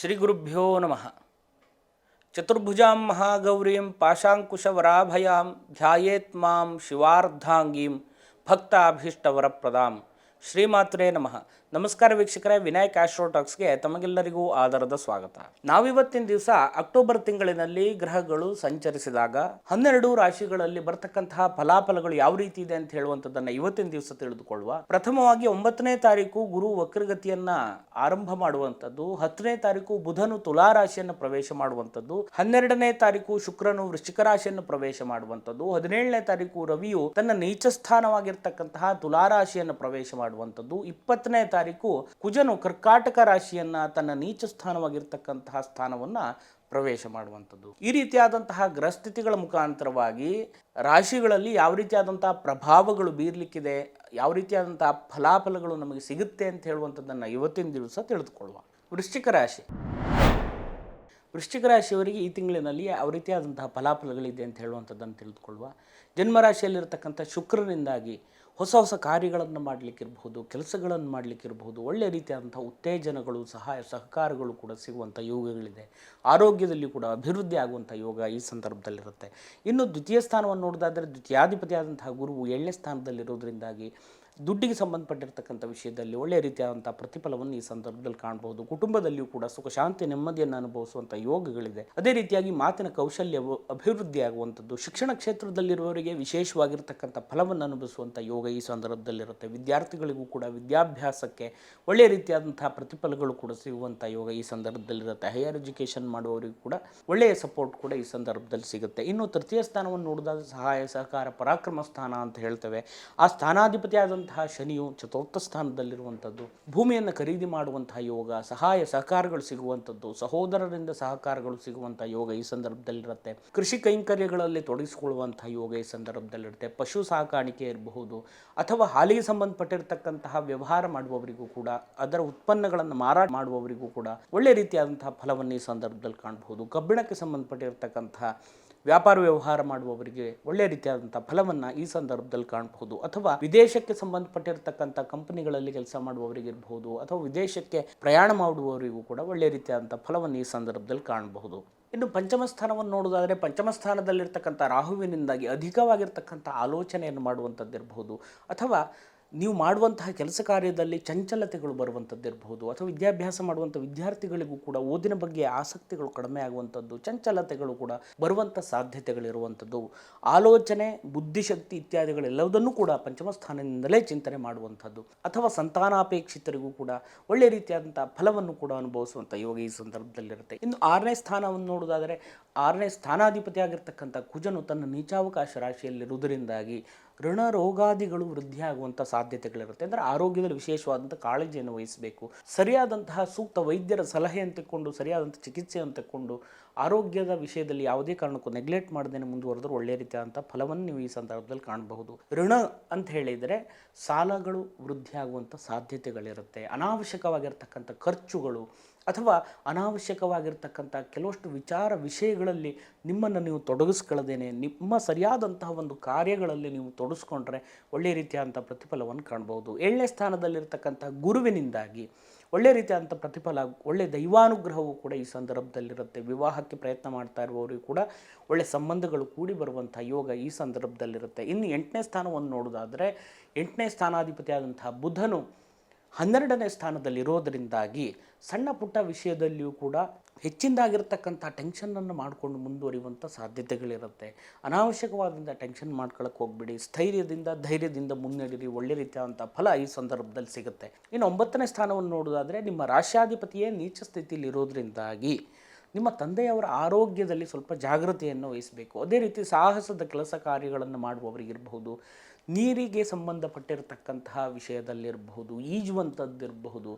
ಶ್ರೀ ಗುರುಭ್ಯೋ ನಮಃ. ಚತುರ್ಭುಜಾಂ ಮಹಾಗೌರೀಂ ಪಾಶಾಂಕುಶವರಾಭಯಾಂ ಧ್ಯಾಯೇತ್ ಮಾಂ ಶಿವಾರ್ಧಾಂಗೀಂ ಭಕ್ತಾಭೀಷ್ಟವರಪ್ರದಾಂ. ಶ್ರೀಮಾತ್ರೇ ನಮಃ. ನಮಸ್ಕಾರ ವೀಕ್ಷಕರೇ, ವಿನಾಯಕ್ ಆಸ್ಟ್ರೋಟಾಕ್ಸ್ಗೆ ತಮಗೆಲ್ಲರಿಗೂ ಆದರದ ಸ್ವಾಗತ. ನಾವಿವತ್ತಿನ ದಿವಸ ಅಕ್ಟೋಬರ್ ತಿಂಗಳಿನಲ್ಲಿ ಗ್ರಹಗಳು ಸಂಚರಿಸಿದಾಗ 12 ರಾಶಿಗಳಲ್ಲಿ ಬರ್ತಕ್ಕಂತಹ ಫಲಾಫಲಗಳು ಯಾವ ರೀತಿ ಇದೆ ಅಂತ ಹೇಳುವಂಥದ್ದನ್ನು ಇವತ್ತಿನ ದಿವಸ ತಿಳಿದುಕೊಳ್ಳುವ. ಪ್ರಥಮವಾಗಿ 9ನೇ ತಾರೀಕು ಗುರು ವಕ್ರಗತಿಯನ್ನ ಆರಂಭ ಮಾಡುವಂಥದ್ದು, 10ನೇ ತಾರೀಕು ಬುಧನು ತುಲಾ ರಾಶಿಯನ್ನು ಪ್ರವೇಶ ಮಾಡುವಂಥದ್ದು, 12ನೇ ತಾರೀಕು ಶುಕ್ರನು ವೃಶ್ಚಿಕ ರಾಶಿಯನ್ನು ಪ್ರವೇಶ ಮಾಡುವಂಥದ್ದು, 17ನೇ ತಾರೀಕು ರವಿಯು ತನ್ನ ನೀಚ ಸ್ಥಾನವಾಗಿರ್ತಕ್ಕಂತಹ ತುಲಾ ರಾಶಿಯನ್ನು ಪ್ರವೇಶ ಮಾಡುವಂಥದ್ದು, 20ನೇ ತಾರೀಕು ಕುಜನು ಕರ್ಕಾಟಕ ರಾಶಿಯನ್ನ ತನ್ನ ನೀಚ ಸ್ಥಾನವಾಗಿರ್ತಕ್ಕಂತಹ ಸ್ಥಾನವನ್ನ ಪ್ರವೇಶ ಮಾಡುವಂಥದ್ದು. ಈ ರೀತಿಯಾದಂತಹ ಗ್ರಹಸ್ಥಿತಿಗಳ ಮುಖಾಂತರವಾಗಿ ರಾಶಿಗಳಲ್ಲಿ ಯಾವ ರೀತಿಯಾದಂತಹ ಪ್ರಭಾವಗಳು ಬೀರ್ಲಿಕ್ಕಿದೆ, ಯಾವ ರೀತಿಯಾದಂತಹ ಫಲಾಫಲಗಳು ನಮಗೆ ಸಿಗುತ್ತೆ ಅಂತ ಹೇಳುವಂಥದ್ದನ್ನು ಇವತ್ತಿನ ದಿವಸ ತಿಳಿದುಕೊಳ್ಳುವ. ವೃಶ್ಚಿಕ ರಾಶಿ. ವೃಶ್ಚಿಕ ರಾಶಿಯವರಿಗೆ ಈ ತಿಂಗಳಿನಲ್ಲಿ ಯಾವ ರೀತಿಯಾದಂತಹ ಫಲಾಫಲಗಳಿದೆ ಅಂತ ಹೇಳುವಂಥದ್ದನ್ನು ತಿಳಿದುಕೊಳ್ಳುವ. ಜನ್ಮರಾಶಿಯಲ್ಲಿರ್ತಕ್ಕಂಥ ಶುಕ್ರನಿಂದಾಗಿ ಹೊಸ ಹೊಸ ಕಾರ್ಯಗಳನ್ನು ಮಾಡಲಿಕ್ಕಿರಬಹುದು, ಕೆಲಸಗಳನ್ನು ಮಾಡಲಿಕ್ಕಿರಬಹುದು, ಒಳ್ಳೆಯ ರೀತಿಯಾದಂಥ ಉತ್ತೇಜನಗಳು, ಸಹಾಯ ಸಹಕಾರಗಳು ಕೂಡ ಸಿಗುವಂಥ ಯೋಗಗಳಿದೆ. ಆರೋಗ್ಯದಲ್ಲಿ ಕೂಡ ಅಭಿವೃದ್ಧಿ ಆಗುವಂಥ ಯೋಗ ಈ ಸಂದರ್ಭದಲ್ಲಿರುತ್ತೆ. ಇನ್ನು ದ್ವಿತೀಯ ಸ್ಥಾನವನ್ನು ನೋಡೋದಾದರೆ ದ್ವಿತೀಯಾಧಿಪತಿಯಾದಂತಹ ಗುರುವು 7ನೇ ಸ್ಥಾನದಲ್ಲಿರೋದ್ರಿಂದಾಗಿ ದುಡ್ಡಿಗೆ ಸಂಬಂಧಪಟ್ಟಿರ್ತಕ್ಕಂಥ ವಿಷಯದಲ್ಲಿ ಒಳ್ಳೆಯ ರೀತಿಯಾದಂಥ ಪ್ರತಿಫಲವನ್ನು ಈ ಸಂದರ್ಭದಲ್ಲಿ ಕಾಣಬಹುದು. ಕುಟುಂಬದಲ್ಲಿಯೂ ಕೂಡ ಸುಖ ಶಾಂತಿ ನೆಮ್ಮದಿಯನ್ನು ಅನುಭವಿಸುವಂಥ ಯೋಗಗಳಿದೆ. ಅದೇ ರೀತಿಯಾಗಿ ಮಾತಿನ ಕೌಶಲ್ಯವು ಅಭಿವೃದ್ಧಿ ಆಗುವಂಥದ್ದು, ಶಿಕ್ಷಣ ಕ್ಷೇತ್ರದಲ್ಲಿರುವವರಿಗೆ ವಿಶೇಷವಾಗಿರ್ತಕ್ಕಂಥ ಫಲವನ್ನು ಅನುಭವಿಸುವಂಥ ಯೋಗ ಈ ಸಂದರ್ಭದಲ್ಲಿರುತ್ತೆ. ವಿದ್ಯಾರ್ಥಿಗಳಿಗೂ ಕೂಡ ವಿದ್ಯಾಭ್ಯಾಸಕ್ಕೆ ಒಳ್ಳೆಯ ರೀತಿಯಾದಂತಹ ಪ್ರತಿಫಲಗಳು ಕೂಡ ಸಿಗುವಂಥ ಯೋಗ ಈ ಸಂದರ್ಭದಲ್ಲಿರುತ್ತೆ. ಹೈಯರ್ ಎಜುಕೇಷನ್ ಮಾಡುವವರಿಗೂ ಕೂಡ ಒಳ್ಳೆಯ ಸಪೋರ್ಟ್ ಕೂಡ ಈ ಸಂದರ್ಭದಲ್ಲಿ ಸಿಗುತ್ತೆ. ಇನ್ನು ತೃತೀಯ ಸ್ಥಾನವನ್ನು ನೋಡಿದಾಗ ಸಹಾಯ ಸಹಕಾರ ಪರಾಕ್ರಮ ಸ್ಥಾನ ಅಂತ ಹೇಳ್ತೇವೆ. ಆ ಸ್ಥಾನಾಧಿಪತಿಯಾದಂತಹ ಶನಿಯು ಚತುರ್ಥ ಸ್ಥಾನದಲ್ಲಿರುವಂಥದ್ದು, ಭೂಮಿಯನ್ನು ಖರೀದಿ ಮಾಡುವಂತಹ ಯೋಗ, ಸಹಾಯ ಸಹಕಾರಗಳು ಸಿಗುವಂಥದ್ದು, ಸಹೋದರರಿಂದ ಸಹಕಾರಗಳು ಸಿಗುವಂತಹ ಯೋಗ ಈ ಸಂದರ್ಭದಲ್ಲಿರುತ್ತೆ. ಕೃಷಿ ಕೈಂಕರ್ಯಗಳಲ್ಲಿ ತೊಡಗಿಸಿಕೊಳ್ಳುವಂತಹ ಯೋಗ ಈ ಸಂದರ್ಭದಲ್ಲಿರುತ್ತೆ. ಪಶು ಸಾಕಾಣಿಕೆ ಇರಬಹುದು ಅಥವಾ ಹಾಲಿಗೆ ಸಂಬಂಧಪಟ್ಟಿರ್ತಕ್ಕಂತಹ ವ್ಯವಹಾರ ಮಾಡುವವರಿಗೂ ಕೂಡ, ಅದರ ಉತ್ಪನ್ನಗಳನ್ನು ಮಾರಾಟ ಮಾಡುವವರಿಗೂ ಕೂಡ ಒಳ್ಳೆ ರೀತಿಯಾದಂತಹ ಫಲವನ್ನು ಈ ಸಂದರ್ಭದಲ್ಲಿ ಕಾಣಬಹುದು. ಕಬ್ಬಿಣಕ್ಕೆ ಸಂಬಂಧಪಟ್ಟಿರ್ತಕ್ಕಂತಹ ವ್ಯಾಪಾರ ವ್ಯವಹಾರ ಮಾಡುವವರಿಗೆ ಒಳ್ಳೆಯ ರೀತಿಯಾದಂಥ ಫಲವನ್ನು ಈ ಸಂದರ್ಭದಲ್ಲಿ ಕಾಣಬಹುದು. ಅಥವಾ ವಿದೇಶಕ್ಕೆ ಸಂಬಂಧಪಟ್ಟಿರ್ತಕ್ಕಂಥ ಕಂಪನಿಗಳಲ್ಲಿ ಕೆಲಸ ಮಾಡುವವರಿಗಿರಬಹುದು ಅಥವಾ ವಿದೇಶಕ್ಕೆ ಪ್ರಯಾಣ ಮಾಡುವವರಿಗೂ ಕೂಡ ಒಳ್ಳೆಯ ರೀತಿಯಾದಂಥ ಫಲವನ್ನು ಈ ಸಂದರ್ಭದಲ್ಲಿ ಕಾಣಬಹುದು. ಇನ್ನು ಪಂಚಮ ಸ್ಥಾನವನ್ನು ನೋಡೋದಾದರೆ ಪಂಚಮ ಸ್ಥಾನದಲ್ಲಿರ್ತಕ್ಕಂಥ ರಾಹುವಿನಿಂದಾಗಿ ಅಧಿಕವಾಗಿರ್ತಕ್ಕಂಥ ಆಲೋಚನೆಯನ್ನು ಮಾಡುವಂಥದ್ದಿರಬಹುದು, ಅಥವಾ ನೀವು ಮಾಡುವಂತಹ ಕೆಲಸ ಕಾರ್ಯದಲ್ಲಿ ಚಂಚಲತೆಗಳು ಬರುವಂಥದ್ದಿರಬಹುದು, ಅಥವಾ ವಿದ್ಯಾಭ್ಯಾಸ ಮಾಡುವಂಥ ವಿದ್ಯಾರ್ಥಿಗಳಿಗೂ ಕೂಡ ಓದಿನ ಬಗ್ಗೆ ಆಸಕ್ತಿಗಳು ಕಡಿಮೆ ಆಗುವಂಥದ್ದು, ಚಂಚಲತೆಗಳು ಕೂಡ ಬರುವಂಥ ಸಾಧ್ಯತೆಗಳಿರುವಂಥದ್ದು, ಆಲೋಚನೆ, ಬುದ್ಧಿಶಕ್ತಿ ಇತ್ಯಾದಿಗಳೆಲ್ಲವುದನ್ನು ಕೂಡ ಪಂಚಮ ಸ್ಥಾನದಿಂದಲೇ ಚಿಂತನೆ ಮಾಡುವಂಥದ್ದು, ಅಥವಾ ಸಂತಾನಾಪೇಕ್ಷಿತರಿಗೂ ಕೂಡ ಒಳ್ಳೆಯ ರೀತಿಯಾದಂಥ ಫಲವನ್ನು ಕೂಡ ಅನುಭವಿಸುವಂಥ ಯೋಗ ಈ ಸಂದರ್ಭದಲ್ಲಿರುತ್ತೆ. ಇನ್ನು 6ನೇ ಸ್ಥಾನವನ್ನು ನೋಡೋದಾದರೆ 6ನೇ ಸ್ಥಾನಾಧಿಪತಿಯಾಗಿರ್ತಕ್ಕಂಥ ಕುಜನು ತನ್ನ ನೀಚಾವಕಾಶ ರಾಶಿಯಲ್ಲಿರುವುದರಿಂದಾಗಿ ಋಣ ರೋಗಾದಿಗಳು ವೃದ್ಧಿಯಾಗುವಂಥ ಸಾಧ್ಯತೆಗಳಿರುತ್ತೆ. ಅಂದರೆ ಆರೋಗ್ಯದಲ್ಲಿ ವಿಶೇಷವಾದಂಥ ಕಾಳಜಿಯನ್ನು ವಹಿಸಬೇಕು. ಸರಿಯಾದಂತಹ ಸೂಕ್ತ ವೈದ್ಯರ ಸಲಹೆಯನ್ನು ತೆಕ್ಕೊಂಡು, ಸರಿಯಾದಂಥ ಚಿಕಿತ್ಸೆಯನ್ನು ತೆಕ್ಕೊಂಡು, ಆರೋಗ್ಯದ ವಿಷಯದಲ್ಲಿ ಯಾವುದೇ ಕಾರಣಕ್ಕೂ ನೆಗ್ಲೆಕ್ಟ್ ಮಾಡದೇನೆ ಮುಂದುವರೆದ್ರೆ ಒಳ್ಳೆಯ ರೀತಿಯಾದಂಥ ಫಲವನ್ನು ನೀವು ಈ ಸಂದರ್ಭದಲ್ಲಿ ಕಾಣಬಹುದು. ಋಣ ಅಂತ ಹೇಳಿದರೆ ಸಾಲಗಳು ವೃದ್ಧಿಯಾಗುವಂಥ ಸಾಧ್ಯತೆಗಳಿರುತ್ತೆ. ಅನಾವಶ್ಯಕವಾಗಿರ್ತಕ್ಕಂಥ ಖರ್ಚುಗಳು ಅಥವಾ ಅನಾವಶ್ಯಕವಾಗಿರ್ತಕ್ಕಂಥ ಕೆಲವಷ್ಟು ವಿಷಯಗಳಲ್ಲಿ ನಿಮ್ಮನ್ನು ನೀವು ತೊಡಗಿಸ್ಕೊಳ್ಳದೇನೆ ನಿಮ್ಮ ಸರಿಯಾದಂತಹ ಒಂದು ಕಾರ್ಯಗಳಲ್ಲಿ ನೀವು ತೊಡಗಿಸ್ಕೊಂಡ್ರೆ ಒಳ್ಳೆಯ ರೀತಿಯಾದಂಥ ಪ್ರತಿಫಲವನ್ನು ಕಾಣ್ಬೋದು. 7ನೇ ಸ್ಥಾನದಲ್ಲಿರ್ತಕ್ಕಂಥ ಗುರುವಿನಿಂದಾಗಿ ಒಳ್ಳೆಯ ರೀತಿಯಾದಂಥ ಪ್ರತಿಫಲ, ಒಳ್ಳೆಯ ದೈವಾನುಗ್ರಹವು ಕೂಡ ಈ ಸಂದರ್ಭದಲ್ಲಿರುತ್ತೆ. ವಿವಾಹಕ್ಕೆ ಪ್ರಯತ್ನ ಮಾಡ್ತಾ ಇರುವವರಿಗೂ ಕೂಡ ಒಳ್ಳೆಯ ಸಂಬಂಧಗಳು ಕೂಡಿ ಬರುವಂಥ ಯೋಗ ಈ ಸಂದರ್ಭದಲ್ಲಿರುತ್ತೆ. ಇನ್ನು 8ನೇ ಸ್ಥಾನವನ್ನು ನೋಡೋದಾದರೆ 8ನೇ ಸ್ಥಾನಾಧಿಪತಿಯಾದಂತಹ ಬುಧನು 12ನೇ ಸ್ಥಾನದಲ್ಲಿರೋದರಿಂದಾಗಿ ಸಣ್ಣ ಪುಟ್ಟ ವಿಷಯದಲ್ಲಿಯೂ ಕೂಡ ಹೆಚ್ಚಿನದಾಗಿರ್ತಕ್ಕಂಥ ಟೆನ್ಷನನ್ನು ಮಾಡಿಕೊಂಡು ಮುಂದುವರಿಯುವಂಥ ಸಾಧ್ಯತೆಗಳಿರುತ್ತೆ. ಅನಾವಶ್ಯಕವಾದಂಥ ಟೆನ್ಷನ್ ಮಾಡ್ಕೊಳ್ಳೋಕೆ ಹೋಗ್ಬಿಡಿ. ಧೈರ್ಯದಿಂದ ಮುನ್ನಡೆಯಿರಿ. ಒಳ್ಳೆ ರೀತಿಯಾದಂಥ ಫಲ ಈ ಸಂದರ್ಭದಲ್ಲಿ ಸಿಗುತ್ತೆ. ಇನ್ನು 9ನೇ ಸ್ಥಾನವನ್ನು ನೋಡೋದಾದರೆ ನಿಮ್ಮ ರಾಶ್ಯಾಧಿಪತಿಯೇ ನೀಚ ಸ್ಥಿತಿಯಲ್ಲಿ ಇರೋದ್ರಿಂದಾಗಿ ನಿಮ್ಮ ತಂದೆಯವರ ಆರೋಗ್ಯದಲ್ಲಿ ಸ್ವಲ್ಪ ಜಾಗೃತೆಯನ್ನು ವಹಿಸಬೇಕು. ಅದೇ ರೀತಿ ಸಾಹಸದ ಕೆಲಸ ಕಾರ್ಯಗಳನ್ನು ಮಾಡುವವರಿಗಿರಬಹುದು, ನೀರಿಗೆ ಸಂಬಂಧಪಟ್ಟಿರತಕ್ಕಂತಹ ವಿಷಯದಲ್ಲಿರಬಹುದು, ಈಜುವಂಥದ್ದಿರಬಹುದು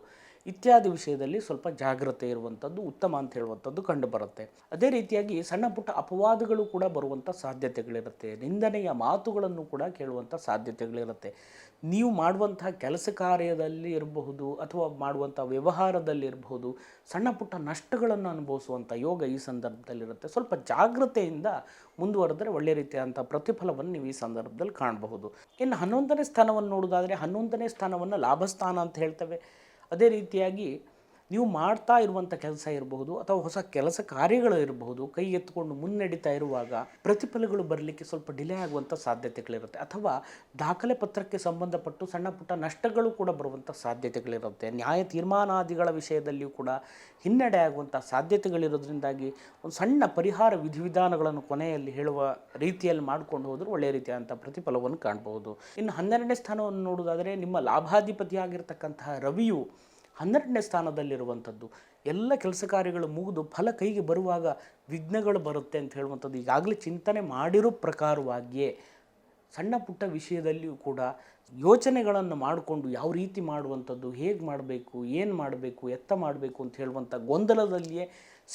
ಇತ್ಯಾದಿ ವಿಷಯದಲ್ಲಿ ಸ್ವಲ್ಪ ಜಾಗ್ರತೆ ಇರುವಂಥದ್ದು ಉತ್ತಮ ಅಂತ ಹೇಳುವಂಥದ್ದು ಕಂಡುಬರುತ್ತೆ. ಅದೇ ರೀತಿಯಾಗಿ ಸಣ್ಣ ಪುಟ್ಟ ಅಪವಾದಗಳು ಕೂಡ ಬರುವಂಥ ಸಾಧ್ಯತೆಗಳಿರುತ್ತೆ. ನಿಂದನೆಯ ಮಾತುಗಳನ್ನು ಕೂಡ ಕೇಳುವಂಥ ಸಾಧ್ಯತೆಗಳಿರುತ್ತೆ. ನೀವು ಮಾಡುವಂತಹ ಕೆಲಸ ಕಾರ್ಯದಲ್ಲಿ ಇರಬಹುದು ಅಥವಾ ಮಾಡುವಂಥ ವ್ಯವಹಾರದಲ್ಲಿ ಇರಬಹುದು, ಸಣ್ಣ ಪುಟ್ಟ ನಷ್ಟಗಳನ್ನು ಅನುಭವಿಸುವಂಥ ಯೋಗ ಈ ಸಂದರ್ಭದಲ್ಲಿರುತ್ತೆ. ಸ್ವಲ್ಪ ಜಾಗ್ರತೆಯಿಂದ ಮುಂದುವರೆದರೆ ಒಳ್ಳೆಯ ರೀತಿಯಾದಂಥ ಪ್ರತಿಫಲವನ್ನು ನೀವು ಈ ಸಂದರ್ಭದಲ್ಲಿ ಕಾಣಬಹುದು. ಇನ್ನು 11ನೇ ಸ್ಥಾನವನ್ನು ನೋಡೋದಾದರೆ 11ನೇ ಸ್ಥಾನವನ್ನು ಲಾಭಸ್ಥಾನ ಅಂತ ಹೇಳ್ತೇವೆ. ಅದೇ ರೀತಿಯಾಗಿ ನೀವು ಮಾಡ್ತಾ ಇರುವಂಥ ಕೆಲಸ ಇರಬಹುದು ಅಥವಾ ಹೊಸ ಕೆಲಸ ಕಾರ್ಯಗಳು ಇರಬಹುದು, ಕೈ ಎತ್ತಿಕೊಂಡು ಮುನ್ನಡೀತಾ ಇರುವಾಗ ಪ್ರತಿಫಲಗಳು ಬರಲಿಕ್ಕೆ ಸ್ವಲ್ಪ ಡಿಲೇ ಆಗುವಂಥ ಸಾಧ್ಯತೆಗಳಿರುತ್ತೆ, ಅಥವಾ ದಾಖಲೆ ಪತ್ರಕ್ಕೆ ಸಂಬಂಧಪಟ್ಟು ಸಣ್ಣ ಪುಟ್ಟ ನಷ್ಟಗಳು ಕೂಡ ಬರುವಂಥ ಸಾಧ್ಯತೆಗಳಿರುತ್ತೆ. ನ್ಯಾಯ ತೀರ್ಮಾನಾದಿಗಳ ವಿಷಯದಲ್ಲಿಯೂ ಕೂಡ ಹಿನ್ನಡೆ ಆಗುವಂಥ ಸಾಧ್ಯತೆಗಳಿರೋದ್ರಿಂದಾಗಿ ಒಂದು ಸಣ್ಣ ಪರಿಹಾರ ವಿಧಿವಿಧಾನಗಳನ್ನು ಕೊನೆಯಲ್ಲಿ ಹೇಳುವ ರೀತಿಯಲ್ಲಿ ಮಾಡ್ಕೊಂಡು ಹೋದರೂ ಒಳ್ಳೆಯ ರೀತಿಯಾದಂಥ ಪ್ರತಿಫಲವನ್ನು ಕಾಣಬಹುದು. ಇನ್ನು 12ನೇ ಸ್ಥಾನವನ್ನು ನೋಡುವುದಾದರೆ, ನಿಮ್ಮ ಲಾಭಾಧಿಪತಿಯಾಗಿರ್ತಕ್ಕಂತಹ ರವಿಯು 12ನೇ ಸ್ಥಾನದಲ್ಲಿರುವಂಥದ್ದು. ಎಲ್ಲ ಕೆಲಸ ಕಾರ್ಯಗಳು ಮುಗಿದು ಫಲ ಕೈಗೆ ಬರುವಾಗ ವಿಘ್ನಗಳು ಬರುತ್ತೆ ಅಂತ ಹೇಳುವಂಥದ್ದು ಈಗಾಗಲೇ ಚಿಂತನೆ ಮಾಡಿರೋ ಪ್ರಕಾರವಾಗಿಯೇ ಸಣ್ಣ ಪುಟ್ಟ ವಿಷಯದಲ್ಲಿಯೂ ಕೂಡ ಯೋಚನೆಗಳನ್ನು ಮಾಡಿಕೊಂಡು ಯಾವ ರೀತಿ ಮಾಡುವಂಥದ್ದು, ಹೇಗೆ ಮಾಡಬೇಕು, ಏನು ಮಾಡಬೇಕು, ಎತ್ತ ಮಾಡಬೇಕು ಅಂತ ಹೇಳುವಂಥ ಗೊಂದಲದಲ್ಲಿಯೇ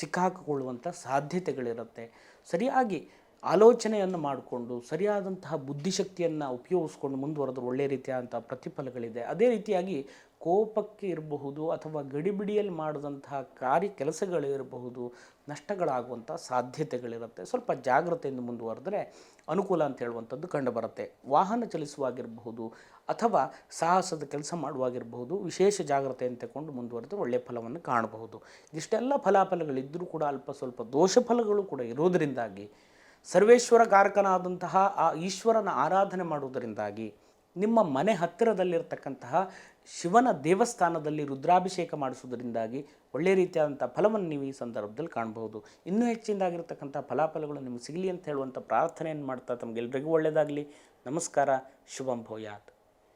ಸಿಕ್ಕಾಕಿಕೊಳ್ಳುವಂಥ ಸಾಧ್ಯತೆಗಳಿರುತ್ತೆ. ಸರಿಯಾಗಿ ಆಲೋಚನೆಯನ್ನು ಮಾಡಿಕೊಂಡು ಸರಿಯಾದಂತಹ ಬುದ್ಧಿಶಕ್ತಿಯನ್ನು ಉಪಯೋಗಿಸ್ಕೊಂಡು ಮುಂದುವರೆದ್ರೆ ಒಳ್ಳೆಯ ರೀತಿಯಾದಂಥ ಪ್ರತಿಫಲಗಳಿದೆ. ಅದೇ ರೀತಿಯಾಗಿ ಕೋಪಕ್ಕೆ ಇರಬಹುದು ಅಥವಾ ಗಡಿಬಿಡಿಯಲ್ಲಿ ಮಾಡಿದಂತಹ ಕೆಲಸಗಳಿರಬಹುದು, ನಷ್ಟಗಳಾಗುವಂಥ ಸಾಧ್ಯತೆಗಳಿರುತ್ತೆ. ಸ್ವಲ್ಪ ಜಾಗ್ರತೆಯಿಂದ ಮುಂದುವರೆದ್ರೆ ಅನುಕೂಲ ಅಂತ ಹೇಳುವಂಥದ್ದು ಕಂಡುಬರುತ್ತೆ. ವಾಹನ ಚಲಿಸುವಾಗಿರಬಹುದು ಅಥವಾ ಸಾಹಸದ ಕೆಲಸ ಮಾಡುವಾಗಿರಬಹುದು, ವಿಶೇಷ ಜಾಗ್ರತೆಯನ್ನು ತಗೊಂಡು ಮುಂದುವರೆದ್ರೆ ಒಳ್ಳೆಯ ಫಲವನ್ನು ಕಾಣಬಹುದು. ಇಷ್ಟೆಲ್ಲ ಫಲಾಫಲಗಳಿದ್ದರೂ ಕೂಡ ಅಲ್ಪ ಸ್ವಲ್ಪ ದೋಷ ಫಲಗಳು ಕೂಡ ಇರೋದರಿಂದಾಗಿ ಸರ್ವೇಶ್ವರ ಕಾರಕನಾದಂತಹ ಆ ಈಶ್ವರನ ಆರಾಧನೆ ಮಾಡುವುದರಿಂದಾಗಿ ನಿಮ್ಮ ಮನೆ ಹತ್ತಿರದಲ್ಲಿರ್ತಕ್ಕಂತಹ ಶಿವನ ದೇವಸ್ಥಾನದಲ್ಲಿ ರುದ್ರಾಭಿಷೇಕ ಮಾಡಿಸುವುದರಿಂದಾಗಿ ಒಳ್ಳೆಯ ರೀತಿಯಾದಂಥ ಫಲವನ್ನು ನೀವು ಈ ಸಂದರ್ಭದಲ್ಲಿ ಕಾಣಬಹುದು. ಇನ್ನೂ ಹೆಚ್ಚಿನದಾಗಿರ್ತಕ್ಕಂಥ ಫಲಾಫಲಗಳು ನಿಮಗೆ ಸಿಗಲಿ ಅಂತ ಹೇಳುವಂಥ ಪ್ರಾರ್ಥನೆಯನ್ನು ಮಾಡ್ತಾ ತಮಗೆಲ್ಲರಿಗೂ ಒಳ್ಳೆಯದಾಗಲಿ. ನಮಸ್ಕಾರ. ಶುಭಂ ಭೂಯಾತ್.